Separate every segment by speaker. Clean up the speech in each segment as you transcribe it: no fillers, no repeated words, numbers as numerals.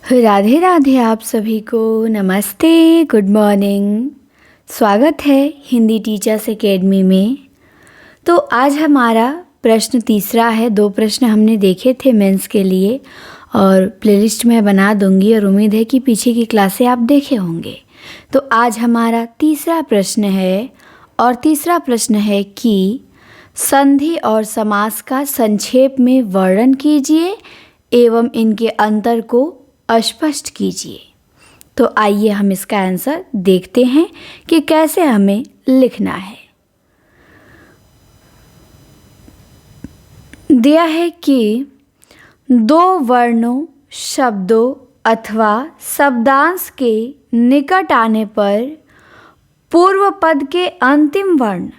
Speaker 1: राधे राधे आप सभी को। नमस्ते, गुड मॉर्निंग। स्वागत है हिंदी टीचर्स एकेडमी में। तो आज हमारा प्रश्न तीसरा है। 2 प्रश्न हमने देखे थे मेंस के लिए और प्लेलिस्ट में बना दूंगी और उम्मीद है कि पीछे की क्लासें आप देखे होंगे। तो आज हमारा तीसरा प्रश्न है और तीसरा प्रश्न है कि संधि और समास का संक्षेप में वर्णन कीजिए एवं इनके अंतर को स्पष्ट कीजिए। तो आइए हम इसका आंसर देखते हैं कि कैसे हमें लिखना है। दिया है कि 2 वर्णों, शब्दों अथवा शब्दांश के निकट आने पर पूर्व पद के अंतिम वर्ण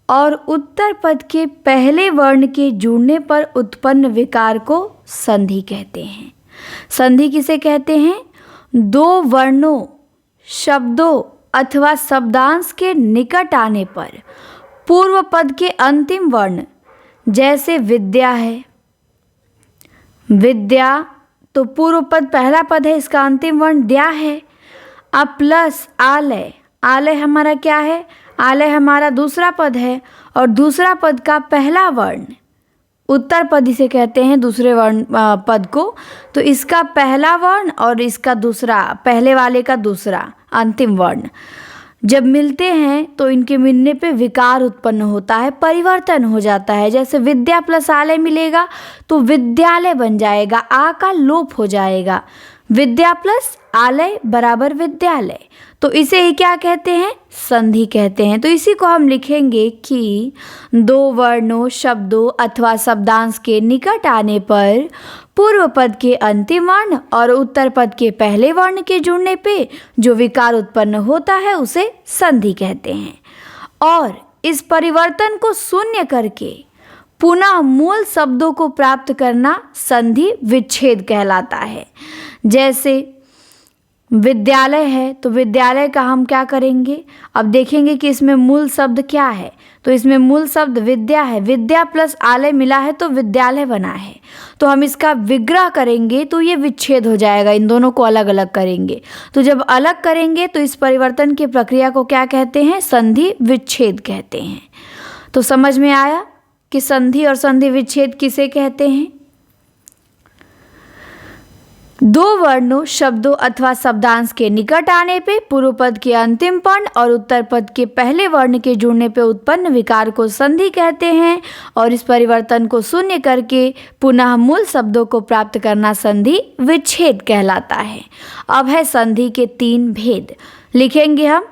Speaker 1: और उत्तर पद के पहले वर्ण के जुड़ने पर उत्पन्न विकार को संधि कहते हैं। संधि किसे कहते हैं? 2 वर्णों, शब्दों अथवा शब्दांश के निकट आने पर पूर्व पद के अंतिम वर्ण, जैसे विद्या है, विद्या तो पूर्व पद पहला पद है, इसका अंतिम वर्ण द्या है। अब प्लस आलय, आलय हमारा क्या है? आलय हमारा दूसरा पद है और दूसरा पद का पहला वर्ण उत्तर पद इसे कहते हैं, दूसरे वर्ण पद को। तो इसका पहला वर्ण और इसका दूसरा, पहले वाले का दूसरा अंतिम वर्ण जब मिलते हैं तो इनके मिलने पे विकार उत्पन्न होता है, परिवर्तन हो जाता है। जैसे विद्या प्लस आलय मिलेगा तो विद्यालय बन जाएगा, आ का लोप हो जाएगा। विद्या प्लस आलय बराबर विद्यालय। तो इसे ही क्या कहते हैं? संधि कहते हैं। तो इसी को हम लिखेंगे कि 2 वर्णों, शब्दों अथवा शब्दांश के निकट आने पर पूर्व पद के अंतिम वर्ण और उत्तर पद के पहले वर्ण के जुड़ने पे जो विकार उत्पन्न होता है उसे संधि कहते हैं। और इस परिवर्तन को शून्य करके पुनः मूल शब्दों को प्राप्त करना संधि विच्छेद कहलाता है। जैसे विद्यालय है तो विद्यालय का हम क्या करेंगे? अब देखेंगे कि इसमें मूल शब्द क्या है। तो इसमें मूल शब्द विद्या है, विद्या प्लस आलय मिला है तो विद्यालय बना है। तो हम इसका विग्रह करेंगे तो ये विच्छेद हो जाएगा, इन दोनों को अलग अलग करेंगे। तो जब अलग करेंगे तो इस परिवर्तन की प्रक्रिया को क्या कहते हैं? संधि विच्छेद कहते हैं। तो समझ में आया कि संधि और संधि विच्छेद किसे कहते हैं? 2 वर्णों, शब्दों अथवा शब्दांश के निकट आने पे पूर्व पद के अंतिम वर्ण और उत्तर पद के पहले वर्ण के जुड़ने पे उत्पन्न विकार को संधि कहते हैं। और इस परिवर्तन को शून्य करके पुनः मूल शब्दों को प्राप्त करना संधि विच्छेद कहलाता है। अब है संधि के 3 भेद। लिखेंगे हम।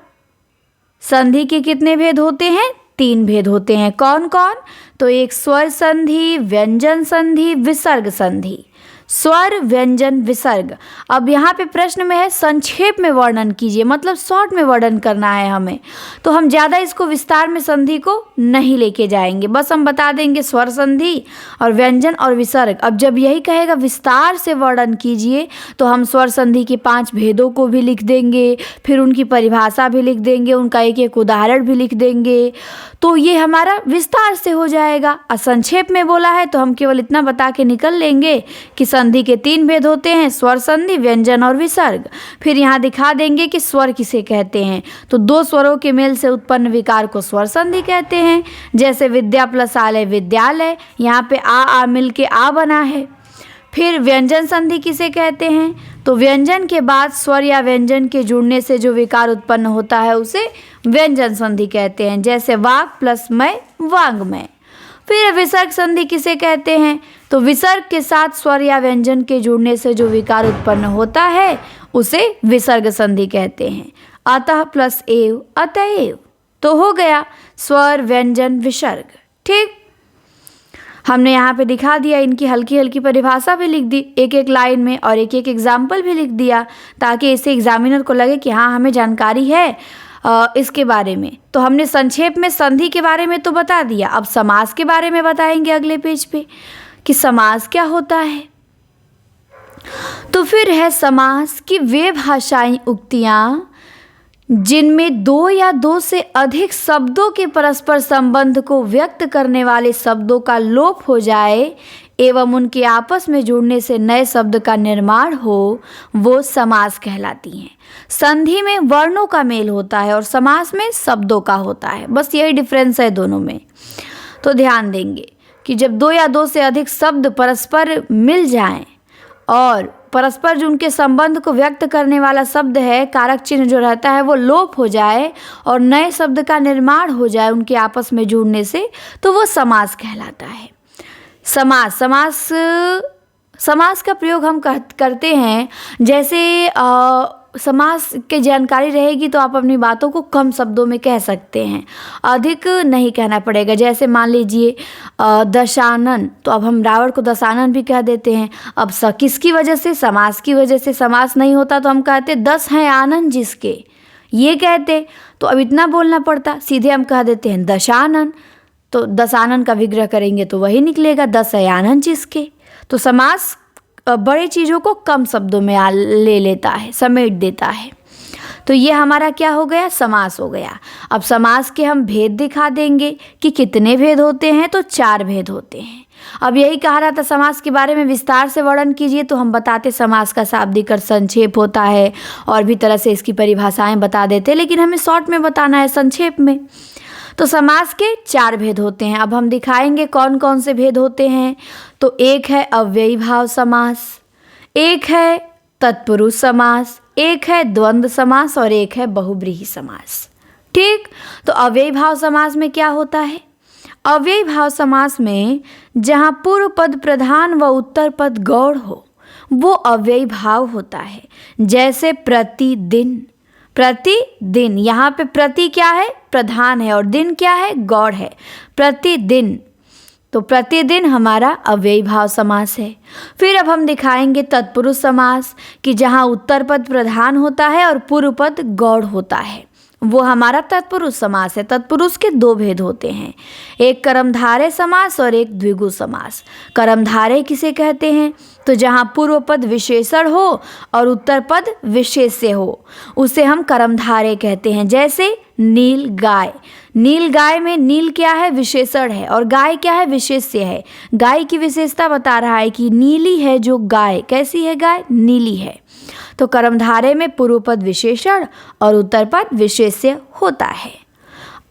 Speaker 1: संधि के कितने भेद होते हैं? 3 भेद होते हैं। कौन कौन? तो एक स्वर संधि, व्यंजन संधि, विसर्ग संधि। स्वर, व्यंजन, विसर्ग। अब यहाँ पे प्रश्न में है संक्षेप में वर्णन कीजिए, मतलब शॉर्ट में वर्णन करना है हमें। तो हम ज़्यादा इसको विस्तार में संधि को नहीं लेके जाएंगे, बस हम बता देंगे स्वर संधि और व्यंजन और विसर्ग। अब जब यही कहेगा विस्तार से वर्णन कीजिए तो हम स्वर संधि के 5 भेदों को भी लिख देंगे, फिर उनकी परिभाषा भी लिख देंगे, उनका एक एक उदाहरण भी लिख देंगे। तो ये हमारा विस्तार से हो जाएगा। और संक्षेप में बोला है तो हम केवल इतना बता के निकल लेंगे कि संधि के 3 भेद होते हैं, स्वर संधि, व्यंजन और विसर्ग। फिर यहाँ दिखा देंगे कि स्वर किसे कहते हैं। तो 2 स्वरों के मेल से उत्पन्न विकार को स्वर संधि कहते हैं। जैसे विद्या प्लस आलय विद्यालय, यहाँ पे आ मिल के आ बना है। फिर व्यंजन संधि किसे कहते हैं? तो व्यंजन के बाद स्वर या व्यंजन के जुड़ने से जो विकार उत्पन्न होता है उसे व्यंजन संधि कहते हैं। जैसे वाक प्लस मय वांग्मय। फिर विसर्ग संधि किसे कहते हैं? तो विसर्ग के साथ स्वर या व्यंजन के जुड़ने से जो विकार उत्पन्न होता है उसे विसर्ग संधि कहते हैं। अतः प्लस एव अतएव। तो हो गया स्वर, व्यंजन, विसर्ग। ठीक, हमने यहाँ पे दिखा दिया, इनकी हल्की हल्की परिभाषा भी लिख दी एक एक लाइन में और एक एक एग्जाम्पल भी लिख दिया, ताकि इससे एग्जामिनर को लगे कि हाँ हमें जानकारी है इसके बारे में। तो हमने संक्षेप में संधि के बारे में तो बता दिया। अब समास के बारे में बताएंगे अगले पेज पे कि समास क्या होता है। तो फिर है समास की वे भाषाई उक्तियाँ जिनमें दो या दो से अधिक शब्दों के परस्पर संबंध को व्यक्त करने वाले शब्दों का लोप हो जाए एवं उनके आपस में जुड़ने से नए शब्द का निर्माण हो, वो समास कहलाती हैं। संधि में वर्णों का मेल होता है और समास में शब्दों का होता है, बस यही डिफरेंस है दोनों में। तो ध्यान देंगे कि जब दो या दो से अधिक शब्द परस्पर मिल जाएं और परस्पर जो उनके संबंध को व्यक्त करने वाला शब्द है, कारक चिन्ह जो रहता है वो लोप हो जाए और नए शब्द का निर्माण हो जाए उनके आपस में जुड़ने से, तो वो समास कहलाता है। समास का प्रयोग हम करते हैं, जैसे समास की जानकारी रहेगी तो आप अपनी बातों को कम शब्दों में कह सकते हैं, अधिक नहीं कहना पड़ेगा। जैसे मान लीजिए दशानन, तो अब हम रावण को दशानन भी कह देते हैं। अब किसकी वजह से? समास की वजह से। समास नहीं होता तो हम कहते 10 हैं आनंद जिसके, ये कहते, तो अब इतना बोलना पड़ता, सीधे हम कह देते हैं दशानन। तो दशानन का विग्रह करेंगे तो वही निकलेगा, 10 है आनंद जिसके। तो समास बड़े चीज़ों को कम शब्दों में ले लेता है, समेट देता है। तो ये हमारा क्या हो गया? समास हो गया। अब समास के हम भेद दिखा देंगे कि कितने भेद होते हैं, तो 4 भेद होते हैं। अब यही कहा रहा था समास के बारे में विस्तार से वर्णन कीजिए, तो हम बताते समास का शाब्दिक अर्थ संक्षेप होता है और भी तरह से इसकी परिभाषाएं बता देते, लेकिन हमें शॉर्ट में बताना है, संक्षेप में। तो समास के 4 भेद होते हैं। अब हम दिखाएंगे कौन कौन से भेद होते हैं। तो एक है अव्ययी भाव समास, एक है तत्पुरुष समास, एक है द्वंद्व समास और एक है बहुब्रीहि समास। ठीक, तो अव्ययी भाव समास में क्या होता है? अव्ययी भाव समास में जहाँ पूर्व पद प्रधान व उत्तर पद गौड़ हो, वो अव्ययी भाव होता है। जैसे प्रतिदिन, प्रतिदिन, यहाँ पे प्रति क्या है? प्रधान है, और दिन क्या है? गौड़ है। प्रतिदिन, तो प्रतिदिन हमारा अव्ययी भाव समास है। फिर अब हम दिखाएंगे तत्पुरुष समास कि जहाँ उत्तर पद प्रधान होता है और पूर्व पद गौड़ होता है, वो हमारा तत्पुरुष समास है। तत्पुरुष के 2 भेद होते हैं, एक कर्मधारय समास और एक द्विगु समास। कर्मधारय किसे कहते हैं? तो जहाँ पूर्व पद विशेषण हो और उत्तर पद विशेष्य हो, उसे हम कर्मधारय कहते हैं। जैसे नील गाय, नील गाय में नील क्या है? विशेषण है, और गाय क्या है? विशेष्य है। गाय की विशेषता बता रहा है कि नीली है जो गाय, कैसी है गाय? नीली है। तो कर्मधारय में पूर्व पद विशेषण और उत्तर पद विशेष्य होता है।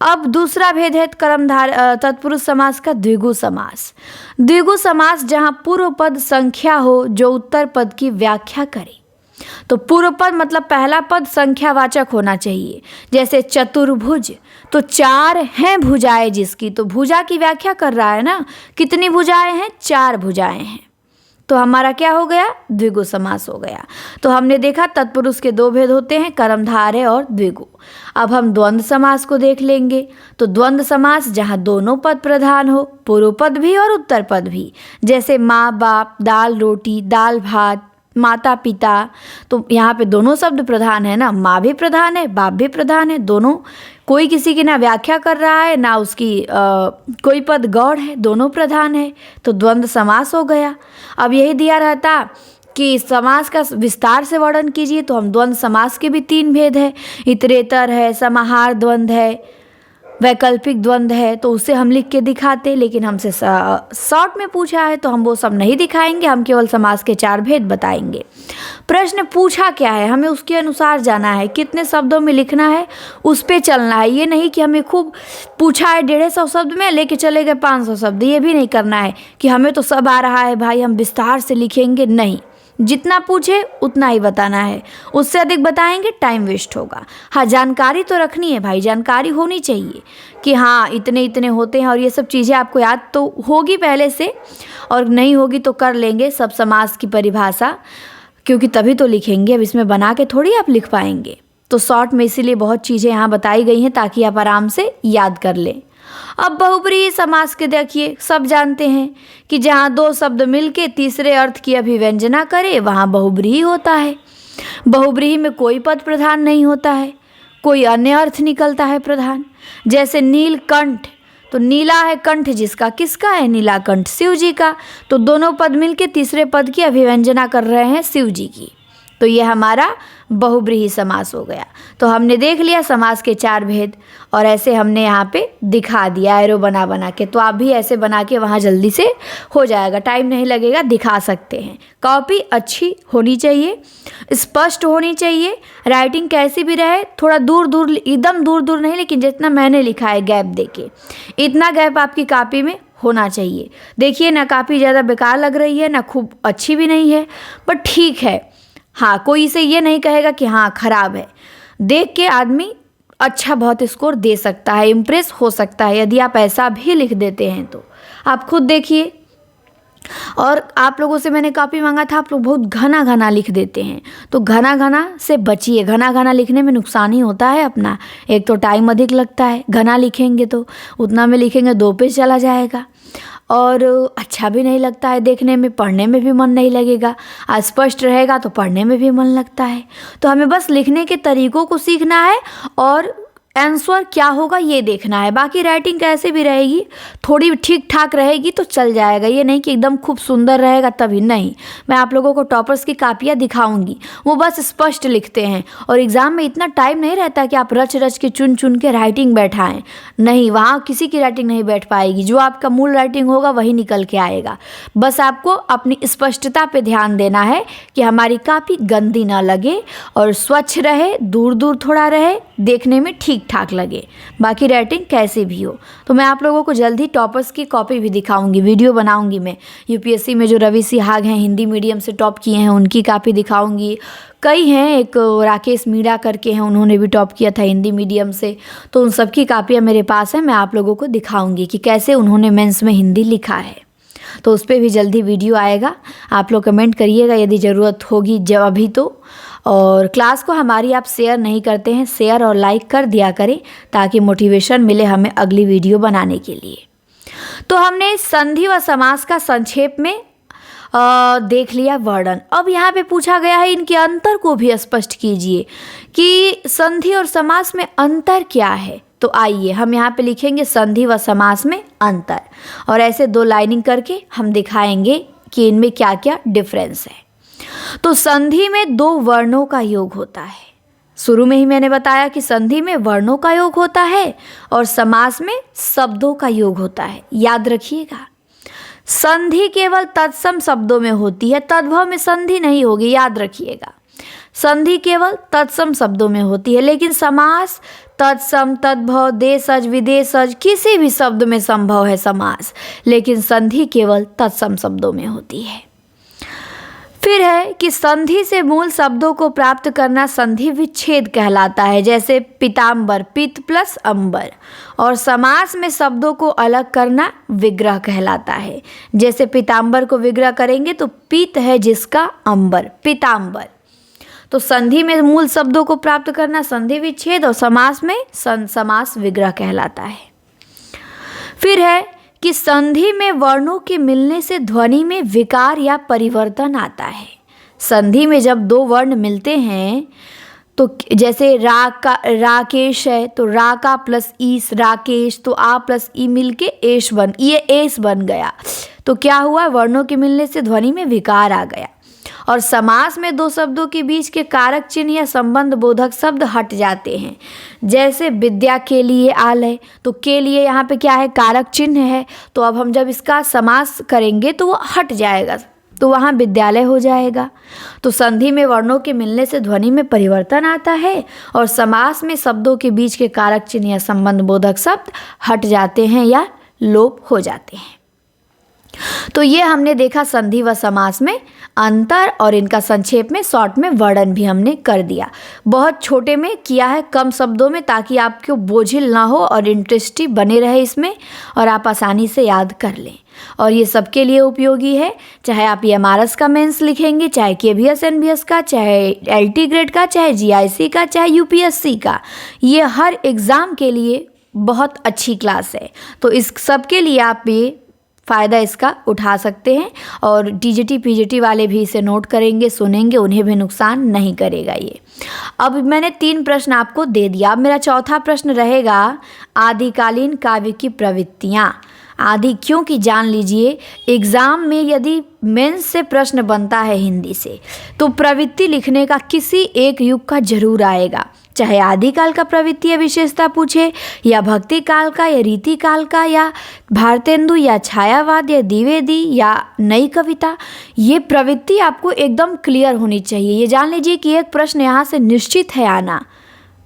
Speaker 1: अब दूसरा भेद है तत्पुरुष समास का द्विगु समास। द्विगु समास जहाँ पूर्व पद संख्या हो जो उत्तर पद की व्याख्या करे। तो पूर्व पद मतलब पहला पद संख्यावाचक होना चाहिए। जैसे चतुर्भुज, तो 4 हैं भुजाएं जिसकी, तो भुजा की व्याख्या कर रहा है ना, कितनी भुजाएं हैं? 4 भुजाएं हैं। तो हमारा क्या हो गया? द्विगु समास हो गया। तो हमने देखा तत्पुरुष के 2 भेद होते हैं, कर्मधारय और द्विगु। अब हम द्वंद्व समास को देख लेंगे। तो द्वंद्व समास जहाँ दोनों पद प्रधान हो, पूर्व पद भी और उत्तर पद भी। जैसे माँ बाप, दाल रोटी, दाल भात, माता पिता, तो यहाँ पे दोनों शब्द प्रधान है ना, माँ भी प्रधान है, बाप भी प्रधान है, दोनों। कोई किसी की ना व्याख्या कर रहा है ना उसकी कोई पद गौड़ है, दोनों प्रधान है, तो द्वंद्व समास हो गया। अब यही दिया रहता कि समास का विस्तार से वर्णन कीजिए, तो हम द्वंद्व समास के भी 3 भेद है, इतरेतर है, समाहार द्वंद्व है, वैकल्पिक द्वंद्व है, तो उसे हम लिख के दिखाते, लेकिन हमसे शॉर्ट में पूछा है तो हम वो सब नहीं दिखाएंगे, हम केवल समास के 4 भेद बताएंगे। प्रश्न पूछा क्या है, हमें उसके अनुसार जाना है, कितने शब्दों में लिखना है उस पे चलना है। ये नहीं कि हमें खूब पूछा है 150 शब्द में लेके चले गए 500 शब्द, ये भी नहीं करना है कि हमें तो सब आ रहा है भाई हम विस्तार से लिखेंगे। नहीं, जितना पूछे उतना ही बताना है, उससे अधिक बताएंगे टाइम वेस्ट होगा। हाँ, जानकारी तो रखनी है भाई, जानकारी होनी चाहिए कि हाँ इतने इतने होते हैं, और ये सब चीज़ें आपको याद तो होगी पहले से, और नहीं होगी तो कर लेंगे सब समास की परिभाषा, क्योंकि तभी तो लिखेंगे। अब इसमें बना के थोड़ी आप लिख पाएंगे। तो शॉर्ट में इसीलिए बहुत चीज़ें यहाँ बताई गई हैं ताकि आप आराम से याद कर लें। अब बहुब्रीहि समास के देखिए, सब जानते हैं कि जहाँ 2 शब्द मिलके तीसरे अर्थ की अभिव्यंजना करे वहाँ बहुब्रीहि होता है। बहुब्रीहि में कोई पद प्रधान नहीं होता है, कोई अन्य अर्थ निकलता है प्रधान। जैसे नीलकंठ, तो नीला है कंठ जिसका, किसका है? नीलाकंठ, शिव जी का। तो दोनों पद मिलके तीसरे पद की अभिव्यंजना कर रहे हैं शिव जी की, तो ये हमारा बहुब्रीहि समास हो गया। तो हमने देख लिया समास के 4 भेद और ऐसे हमने यहाँ पे दिखा दिया एरो बना के। तो आप भी ऐसे बना के वहाँ जल्दी से हो जाएगा, टाइम नहीं लगेगा, दिखा सकते हैं। कॉपी अच्छी होनी चाहिए, स्पष्ट होनी चाहिए, राइटिंग कैसी भी रहे, थोड़ा दूर दूर, एकदम दूर दूर नहीं, लेकिन जितना मैंने लिखा है गैप देके, इतना गैप आपकी कॉपी में होना चाहिए। देखिए ना, काफ़ी ज़्यादा बेकार लग रही है ना, खूब अच्छी भी नहीं है, बट ठीक है। हाँ, कोई इसे ये नहीं कहेगा कि हाँ ख़राब है। देख के आदमी अच्छा बहुत स्कोर दे सकता है, इम्प्रेस हो सकता है यदि आप ऐसा भी लिख देते हैं तो। आप खुद देखिए। और आप लोगों से मैंने कॉपी मांगा था, आप लोग बहुत घना घना लिख देते हैं, तो घना घना से बचिए। घना घना लिखने में नुकसान ही होता है अपना, एक तो टाइम अधिक लगता है, घना लिखेंगे तो उतना में लिखेंगे 2 पेज चला जाएगा और अच्छा भी नहीं लगता है देखने में, पढ़ने में भी मन नहीं लगेगा। अस्पष्ट रहेगा तो पढ़ने में भी मन लगता है। तो हमें बस लिखने के तरीक़ों को सीखना है और आंसर क्या होगा ये देखना है। बाकी राइटिंग कैसे भी रहेगी, थोड़ी ठीक ठाक रहेगी तो चल जाएगा। ये नहीं कि एकदम खूब सुंदर रहेगा तभी नहीं। मैं आप लोगों को टॉपर्स की कापियाँ दिखाऊंगी, वो बस स्पष्ट लिखते हैं और एग्ज़ाम में इतना टाइम नहीं रहता कि आप रच रच के चुन चुन के राइटिंग बैठाएं। नहीं, वहाँ किसी की राइटिंग नहीं बैठ पाएगी। जो आपका मूल राइटिंग होगा वही निकल के आएगा। बस आपको अपनी स्पष्टता पे ध्यान देना है कि हमारी कापी गंदी ना लगे और स्वच्छ रहे, दूर दूर थोड़ा रहे, देखने में ठीक ठाक लगे। बाकी राइटिंग कैसे भी हो। तो मैं आप लोगों को जल्दी टॉपर्स की कॉपी भी दिखाऊंगी, वीडियो बनाऊंगी। मैं यूपीएससी में जो रवि सिहाग हैं, हिंदी मीडियम से टॉप किए हैं, उनकी कॉपी दिखाऊंगी। कई हैं, एक राकेश मीणा करके हैं, उन्होंने भी टॉप किया था हिंदी मीडियम से। तो उन सब की कापियाँ मेरे पास हैं, मैं आप लोगों को दिखाऊंगी कि कैसे उन्होंने मेंस में हिंदी लिखा है। तो उस पर भी जल्दी वीडियो आएगा। आप लोग कमेंट करिएगा यदि ज़रूरत होगी जब अभी तो। और क्लास को हमारी आप शेयर नहीं करते हैं, शेयर और लाइक कर दिया करें ताकि मोटिवेशन मिले हमें अगली वीडियो बनाने के लिए। तो हमने संधि व समास का संक्षेप में देख लिया वर्णन। अब यहाँ पे पूछा गया है इनके अंतर को भी स्पष्ट कीजिए कि संधि और समास में अंतर क्या है। तो आइए हम यहाँ पे लिखेंगे संधि व समास में अंतर, और ऐसे 2 लाइनिंग करके हम दिखाएंगे कि इनमें क्या क्या डिफरेंस है। तो संधि में 2 वर्णों का योग होता है। शुरू में ही मैंने बताया कि संधि में वर्णों का योग होता है और समास में शब्दों का योग होता है। याद रखिएगा, संधि केवल तत्सम शब्दों में होती है, तद्भव में संधि नहीं होगी। याद रखिएगा, संधि केवल तत्सम शब्दों में होती है, लेकिन समास तत्सम, तद्भव, देशज, विदेशज किसी भी शब्द में संभव है समास, लेकिन संधि केवल तत्सम शब्दों में होती है। फिर है कि संधि से मूल शब्दों को प्राप्त करना संधि विच्छेद कहलाता है, जैसे पीताम्बर, पित्त प्लस अंबर। और समास में शब्दों को अलग करना विग्रह कहलाता है। जैसे पीताम्बर को विग्रह करेंगे तो पित्त है जिसका अंबर, पीताम्बर। तो संधि में मूल शब्दों को प्राप्त करना संधि विच्छेद और समास में समास विग्रह कहलाता है। फिर है कि संधि में वर्णों के मिलने से ध्वनि में विकार या परिवर्तन आता है। संधि में जब 2 वर्ण मिलते हैं तो जैसे राकेश है तो रा का प्लस ईस राकेश, तो आ प्लस ई मिलके ये एस बन गया। तो क्या हुआ, वर्णों के मिलने से ध्वनि में विकार आ गया। और समास में 2 शब्दों के बीच के कारक चिन्ह या संबंध बोधक शब्द हट जाते हैं। जैसे विद्या के लिए आलय, तो के लिए यहाँ पे क्या है, कारक चिन्ह है। तो अब हम जब इसका समास करेंगे तो वो हट जाएगा, तो वहाँ विद्यालय हो जाएगा। तो संधि में वर्णों के मिलने से ध्वनि में परिवर्तन आता है और समास में शब्दों के बीच के कारक चिन्ह या संबंध बोधक शब्द हट जाते हैं या लोप हो जाते हैं। तो ये हमने देखा संधि व समास में अंतर, और इनका संक्षेप में शॉर्ट में वर्णन भी हमने कर दिया। बहुत छोटे में किया है, कम शब्दों में, ताकि आपको बोझिल ना हो और इंटरेस्टी बने रहे इसमें और आप आसानी से याद कर लें। और ये सबके लिए उपयोगी है, चाहे आप एमआरएस का मेंस लिखेंगे, चाहे केवीएस एनवीएस का, चाहे एलटी ग्रेड का, चाहे जीआईसी का, चाहे यूपीएससी का। ये हर एग्ज़ाम के लिए बहुत अच्छी क्लास है। तो इस सब के लिए आप ये फ़ायदा इसका उठा सकते हैं, और टीजीटी पीजीटी वाले भी इसे नोट करेंगे, सुनेंगे, उन्हें भी नुकसान नहीं करेगा ये। अब मैंने 3 प्रश्न आपको दे दिया। अब मेरा चौथा प्रश्न रहेगा आदिकालीन काव्य की प्रवृत्तियाँ। आदि, क्योंकि जान लीजिए एग्ज़ाम में यदि मेंस से प्रश्न बनता है हिंदी से तो प्रवृत्ति लिखने का किसी एक युग का जरूर आएगा, चाहे आदिकाल का प्रवृत्ति या विशेषता पूछे, या भक्ति काल का, या रीति काल का, या भारतेंदु, या छायावाद, या द्विवेदी, या नई कविता। ये प्रवृत्ति आपको एकदम क्लियर होनी चाहिए। ये जान लीजिए कि एक प्रश्न यहाँ से निश्चित है आना,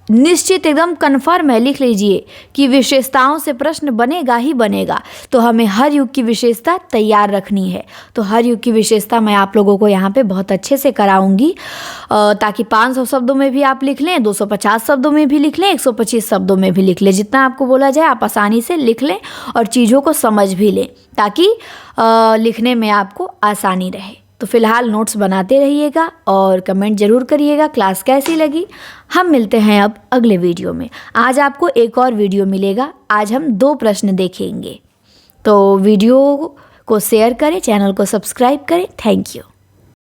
Speaker 1: निश्चित एकदम कन्फर्म है। लिख लीजिए कि विशेषताओं से प्रश्न बनेगा ही बनेगा, तो हमें हर युग की विशेषता तैयार रखनी है। तो हर युग की विशेषता मैं आप लोगों को यहाँ पे बहुत अच्छे से कराऊंगी, ताकि 500 शब्दों में भी आप लिख लें, 250 शब्दों में भी लिख लें, 125 शब्दों में भी लिख लें। जितना आपको बोला जाए आप आसानी से लिख लें और चीज़ों को समझ भी लें, ताकि लिखने में आपको आसानी रहे। तो फिलहाल नोट्स बनाते रहिएगा और कमेंट ज़रूर करिएगा क्लास कैसी लगी। हम मिलते हैं अब अगले वीडियो में। आज आपको एक और वीडियो मिलेगा, आज हम 2 प्रश्न देखेंगे। तो वीडियो को शेयर करें, चैनल को सब्सक्राइब करें। Thank you.